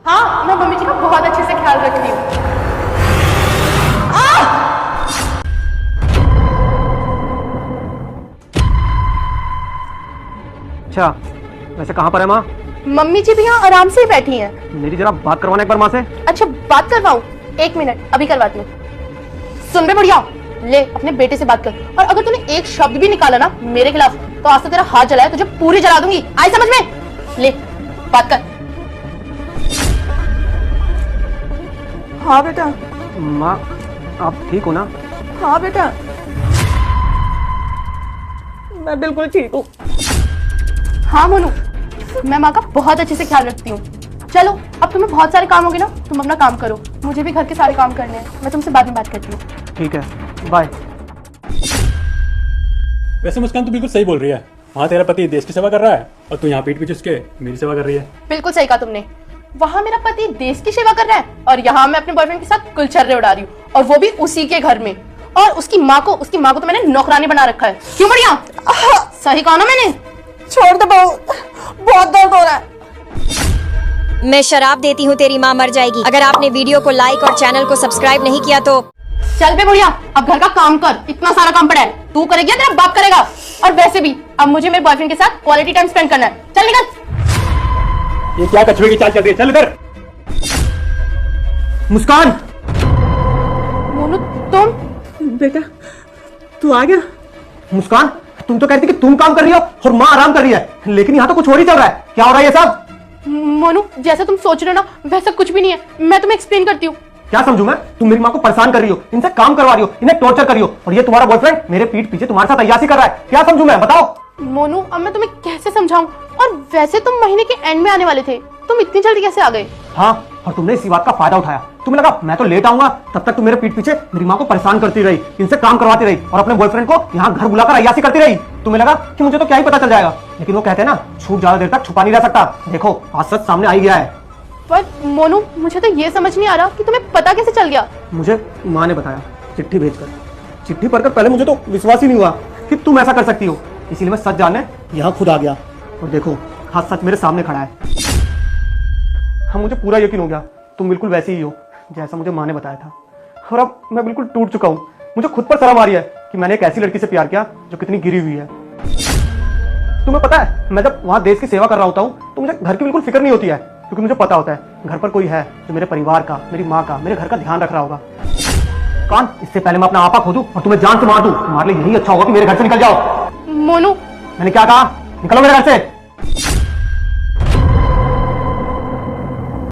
हाँ, मैं मम्मी जी का बहुत अच्छे से ख्याल रखती हूँ। अच्छा, वैसे कहाँ पर है माँ? मम्मी जी भी यहाँ आराम से ही बैठी हैं। मेरी जरा बात करवाना एक बार माँ से। अच्छा, बात करवाऊँ? एक मिनट, अभी करवाती हूँ। सुन बे बुढ़िया, ले अपने बेटे से बात कर, और अगर तूने एक शब्द भी निकाला ना मेरे खिलाफ तो आज से तेरा हाथ जलाया तुझे पूरी जला दूंगी। आई समझ में? ले बात कर। हाँ बेटा। माँ, आप ठीक हो ना? हाँ बेटा, मैं बिल्कुल ठीक हूँ। हाँ मोनू, मैं माँ का बहुत अच्छे से ख्याल रखती हूँ। चलो, अब तुम्हें बहुत सारे काम होंगे ना, तुम अपना काम करो, मुझे भी घर के सारे काम करने हैं। मैं तुमसे बाद में बात करती हूँ। ठीक है, बाय। वैसे मुस्कान तू बिल्कुल सही बोल रही है। वहाँ तेरा पति देश की सेवा कर रहा है और तू यहाँ पीठ पीछे उसके मेरी सेवा कर रही है। बिल्कुल सही कहा तुमने। वहाँ मेरा पति देश की सेवा कर रहा है और यहाँ मैं अपने बॉयफ्रेंड के साथ कुलछर्रे उड़ा रही हूँ, और वो भी उसी के घर में। और उसकी माँ को तो मैंने नौकरानी बना रखा है। क्यों बढ़िया? सही कहा ना मैंने? छोड़ दे बहू, बहुत दर्द हो रहा है। मैं शराब देती हूँ तेरी माँ मर जाएगी। अगर आपने वीडियो को लाइक और चैनल को सब्सक्राइब नहीं किया तो चल बे बुढ़िया, अब घर का काम कर, इतना सारा काम पड़ा है। तू करेगी या तेरा बाप करेगा? और वैसे भी अब मुझे मेरे बॉयफ्रेंड के साथ क्वालिटी टाइम स्पेंड करना है। चल निकल। ये क्या कछुए की चाल चल रही है? चल इधर। मुस्कान! मोनू, तुम? बेटा, तू आ गया? मुस्कान, तुम तो कहती कि तुम काम कर रही हो और माँ आराम कर रही है, लेकिन यहाँ तो कुछ और ही चल रहा है। क्या हो रहा है ये सब? मोनू, जैसा तुम सोच रहे हो ना वैसा कुछ भी नहीं है। मैं तुम्हें एक्सप्लेन करती हूँ। क्या समझूं मैं? तुम मेरी माँ को परेशान कर रही हो, इनसे काम करवा रही हो, इन्हें टॉर्चर कर रही हो, और ये तुम्हारा बॉयफ्रेंड मेरे पीठ पीछे तुम्हारे साथ अय्याशी कर रहा है। क्या समझूं मैं? बताओ। मोनू, अब मैं तुम्हें कैसे समझाऊं? और वैसे तुम महीने के एंड में आने वाले थे, तुम इतनी जल्दी कैसे आ गए? हाँ, और तुमने इसी बात का फायदा उठाया। तुम्हें लगा मैं तो लेट आऊंगा, तब तक तुम मेरे पीठ पीछे मेरी माँ को परेशान करती रही, इनसे काम करवाती रही, और अपने बॉयफ्रेंड को यहाँ घर बुलाकर अय्याशी करती रही। तुम्हें लगा कि मुझे तो क्या ही पता चल जाएगा, लेकिन वो कहते हैं ना, झूठ ज्यादा देर तक छुपा नहीं रह सकता। देखो, आज सच सामने आ ही गया है। पर मोनू, मुझे तो ये समझ नहीं आ रहा कि तुम्हें पता कैसे चल गया। मुझे माँ ने बताया, चिट्ठी भेजकर। चिट्ठी पढ़कर पहले मुझे तो विश्वास ही नहीं हुआ कि तुम ऐसा कर सकती हो, इसीलिए मैं सच जानने यहाँ खुद आ गया। और देखो, हाँ, सच मेरे सामने खड़ा है। हाँ, मुझे पूरा यकीन हो गया तुम बिल्कुल वैसी ही हो जैसा मुझे माँ ने बताया था। और अब मैं बिल्कुल टूट चुका हूँ। मुझे खुद पर शर्म आ रही है कि मैंने एक ऐसी लड़की से प्यार किया जो कितनी गिरी हुई है। तुम्हें पता है, मैं जब वहाँ देश की सेवा कर रहा होता हूँ तो मुझे घर की बिल्कुल फिक्र नहीं होती है, क्योंकि मुझे पता होता है घर पर कोई है जो मेरे परिवार का, मेरी माँ का, मेरे घर का ध्यान रख रहा होगा। कौन? इससे पहले मैं अपना आपा खो दूं और तुम्हें जान से मार दूं, तुम्हारे लिए यही अच्छा होगा कि मेरे घर से निकल जाओ। मोनू, मैंने क्या कहा? निकलो मेरे घर से।